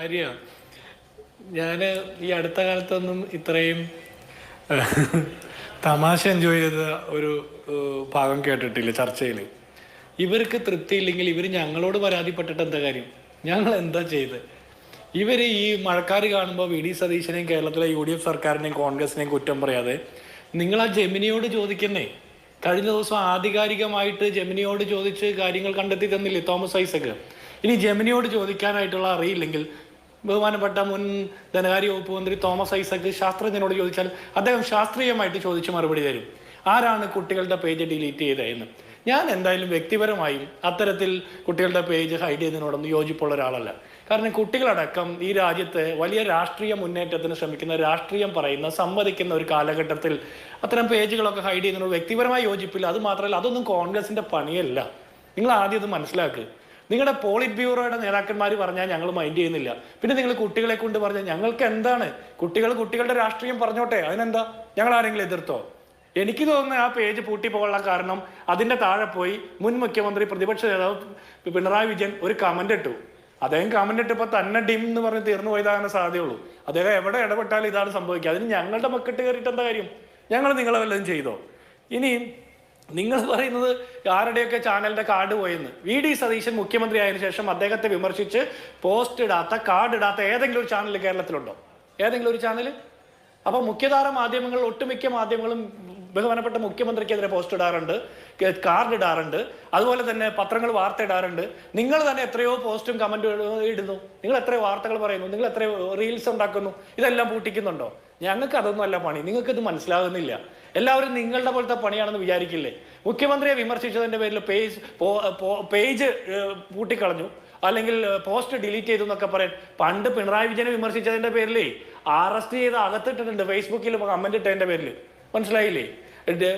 ആര്യ, ഞാൻ ഈ അടുത്ത കാലത്തൊന്നും ഇത്രയും തമാശ എൻജോയ് ചെയ്ത ഒരു ഭാഗം കേട്ടിട്ടില്ല ചർച്ചയിൽ. ഇവർക്ക് തൃപ്തിയില്ലെങ്കിൽ ഇവർ ഞങ്ങളോട് പരാതിപ്പെട്ടിട്ട് എന്താ കാര്യം? ഞങ്ങൾ എന്താ ചെയ്ത്? ഇവർ ഈ മഴക്കാർ കാണുമ്പോൾ വി ഡി സതീശനെയും കേരളത്തിലെ UDF സർക്കാരിനെയും കോൺഗ്രസിനെയും കുറ്റം പറയാതെ നിങ്ങൾ ആ ജെമിനിയോട് ചോദിക്കുന്നേ. കഴിഞ്ഞ ദിവസം ആധികാരികമായിട്ട് ജെമിനിയോട് ചോദിച്ച് കാര്യങ്ങൾ കണ്ടെത്തി തന്നില്ലേ തോമസ് ഐസക്? ഇനി ജെമിനിയോട് ചോദിക്കാനായിട്ടുള്ള അറിയില്ലെങ്കിൽ ബഹുമാനപ്പെട്ട മുൻ ധനകാര്യ വകുപ്പ് മന്ത്രി തോമസ് ഐസക് ശാസ്ത്രജ്ഞനോട് ചോദിച്ചാൽ അദ്ദേഹം ശാസ്ത്രീയമായിട്ട് ചോദിച്ച് മറുപടി തരും. ആരാണ് കുട്ടികളുടെ പേജ് ഡിലീറ്റ് ചെയ്തതെന്ന്. ഞാൻ എന്തായാലും വ്യക്തിപരമായും അത്തരത്തിൽ കുട്ടികളുടെ പേജ് ഹൈഡ് ചെയ്യുന്നതിനോടൊന്നും യോജിപ്പുള്ള ഒരാളല്ല. കാരണം കുട്ടികളടക്കം ഈ രാജ്യത്ത് വലിയ രാഷ്ട്രീയ മുന്നേറ്റത്തിന് ശ്രമിക്കുന്ന, രാഷ്ട്രീയം പറയുന്ന, സമ്മതിക്കുന്ന ഒരു കാലഘട്ടത്തിൽ അത്തരം പേജുകളൊക്കെ ഹൈഡ് ചെയ്യുന്നതിനോട് വ്യക്തിപരമായി യോജിപ്പില്ല. അത് മാത്രമല്ല, അതൊന്നും കോൺഗ്രസിന്റെ പണിയല്ല. നിങ്ങൾ ആദ്യം ഇത് മനസ്സിലാക്കുക. നിങ്ങളുടെ പോളിറ്റ് ബ്യൂറോയുടെ നേതാക്കന്മാർ പറഞ്ഞാൽ ഞങ്ങൾ മൈൻഡ് ചെയ്യുന്നില്ല. പിന്നെ നിങ്ങൾ കുട്ടികളെ കൊണ്ട് പറഞ്ഞാൽ ഞങ്ങൾക്ക് എന്താണ്? കുട്ടികളുടെ രാഷ്ട്രീയം പറഞ്ഞോട്ടെ, അതിനെന്താ? ഞങ്ങൾ ആരെങ്കിലും എതിർത്തോ? എനിക്ക് തോന്നുന്നു ആ പേജ് പൂട്ടിപ്പോകാനുള്ള കാരണം അതിന്റെ താഴെ പോയി മുൻ മുഖ്യമന്ത്രി പ്രതിപക്ഷ നേതാവ് പിണറായി വിജയൻ ഒരു കമന്റ് ഇട്ടു. അദ്ദേഹം കമന്റ് ഇട്ടപ്പോൾ തന്നെ ഡിം എന്ന് പറഞ്ഞ് തീർന്നു പോയതാകാൻ സാധ്യതയുള്ളൂ. അദ്ദേഹം എവിടെ ഇടപെട്ടാലും ഇതാണ് സംഭവിക്കുക. അതിന് ഞങ്ങളുടെ മക്കിട്ട് കയറിയിട്ട് എന്താ കാര്യം? ഞങ്ങൾ നിങ്ങളെ വല്ലതും ചെയ്തോ? ഇനി നിങ്ങൾ പറയുന്നത് ആരുടെയൊക്കെ ചാനലിന്റെ കാർഡ് പോയെന്ന്. വി ഡി സതീശൻ മുഖ്യമന്ത്രി ആയതിനു ശേഷം അദ്ദേഹത്തെ വിമർശിച്ച് പോസ്റ്റ് ഇടാത്ത, കാർഡ് ഇടാത്ത ഏതെങ്കിലും ഒരു ചാനൽ കേരളത്തിലുണ്ടോ? ഏതെങ്കിലും ഒരു ചാനൽ? അപ്പൊ മുഖ്യധാര മാധ്യമങ്ങൾ, ഒട്ടുമിക്ക മാധ്യമങ്ങളും ബഹുമാനപ്പെട്ട മുഖ്യമന്ത്രിക്കെതിരെ പോസ്റ്റ് ഇടാറുണ്ട്, കാർഡ് ഇടാറുണ്ട്. അതുപോലെ തന്നെ പത്രങ്ങൾ വാർത്ത ഇടാറുണ്ട്. നിങ്ങൾ തന്നെ എത്രയോ പോസ്റ്റും കമന്റും ഇടുന്നു. നിങ്ങൾ എത്രയോ വാർത്തകൾ പറയുന്നു. നിങ്ങൾ എത്രയോ റീൽസ് ഉണ്ടാക്കുന്നു. ഇതെല്ലാം പൂട്ടിക്കുന്നുണ്ടോ? ഞങ്ങൾക്ക് അതൊന്നും അല്ല പണി. നിങ്ങൾക്ക് ഇത് മനസ്സിലാകുന്നില്ല. എല്ലാവരും നിങ്ങളുടെ പോലത്തെ പണിയാണെന്ന് വിചാരിക്കില്ലേ? മുഖ്യമന്ത്രിയെ വിമർശിച്ചതിന്റെ പേരിൽ പേജ് പൂട്ടിക്കളഞ്ഞു, അല്ലെങ്കിൽ പോസ്റ്റ് ഡിലീറ്റ് ചെയ്തു എന്നൊക്കെ പറയാൻ. പണ്ട് പിണറായി വിജയനെ വിമർശിച്ചതിന്റെ പേരിലേ അറസ്റ്റ് ചെയ്ത് അകത്തിട്ടിട്ടുണ്ട്, ഫേസ്ബുക്കിൽ കമന്റ് ഇട്ടതിന്റെ പേരിൽ. മനസ്സിലായില്ലേ?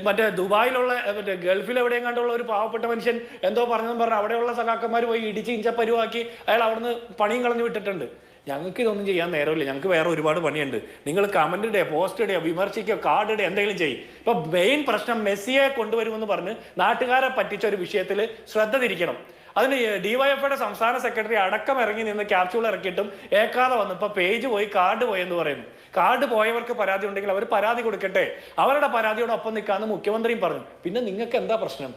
മറ്റേ ദുബായിലുള്ള മറ്റേ ഗൾഫിൽ എവിടെയും കണ്ടുള്ള ഒരു പാവപ്പെട്ട മനുഷ്യൻ എന്തോ പറഞ്ഞെന്ന് പറഞ്ഞാൽ അവിടെയുള്ള സഖാക്കന്മാർ പോയി ഇടിച്ച് ഇഞ്ചപ്പരുവാക്കി അയാൾ അവിടുന്ന് പണിയും കളഞ്ഞു വിട്ടിട്ടുണ്ട്. ഞങ്ങൾക്ക് ഇതൊന്നും ചെയ്യാൻ നേരമില്ല. ഞങ്ങൾക്ക് വേറെ ഒരുപാട് പണിയുണ്ട്. നിങ്ങൾ കമന്റ് ഇടുക, പോസ്റ്റ് ഇടുക, വിമർശിക്കുക, കാർഡ് ഇടുക, എന്തെങ്കിലും ചെയ്യും. ഇപ്പൊ മെയിൻ പ്രശ്നം മെസ്സിയെ കൊണ്ടുവരുമെന്ന് പറഞ്ഞ് നാട്ടുകാരെ പറ്റിച്ച ഒരു വിഷയത്തിൽ ശ്രദ്ധ തിരിക്കണം. അതിന് ഡിവൈഎഫ്ഐയുടെ സംസ്ഥാന സെക്രട്ടറി അടക്കം ഇറങ്ങി നിന്ന് ക്യാപ്സ്യൂൾ ഇറക്കിയിട്ടും ഏക്കാതെ വന്നു. ഇപ്പൊ പേജ് പോയി, കാർഡ് പോയി എന്ന് പറയുന്നു. കാർഡ് പോയവർക്ക് പരാതി ഉണ്ടെങ്കിൽ അവർ പരാതി കൊടുക്കട്ടെ, അവരുടെ പരാതിയോടൊപ്പം നിൽക്കാമെന്ന് മുഖ്യമന്ത്രിയും പറഞ്ഞു. പിന്നെ നിങ്ങൾക്ക് എന്താ പ്രശ്നം?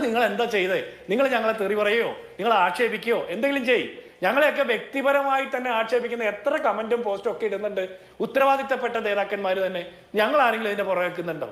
നിങ്ങൾ എന്താ ചെയ്തേ? നിങ്ങൾ ഞങ്ങളെ തെറി പറയോ, നിങ്ങൾ ആക്ഷേപിക്കുകയോ എന്തെങ്കിലും ചെയ്യും. ഞങ്ങളെയൊക്കെ വ്യക്തിപരമായി തന്നെ ആക്ഷേപിക്കുന്ന എത്ര കമന്റും പോസ്റ്റും ഒക്കെ ഇടുന്നുണ്ട് ഉത്തരവാദിത്തപ്പെട്ട നേതാക്കന്മാർ തന്നെ. ഞങ്ങൾ ആരെങ്കിലും ഇതിന്റെ പുറകെ വെക്കുന്നുണ്ടോ?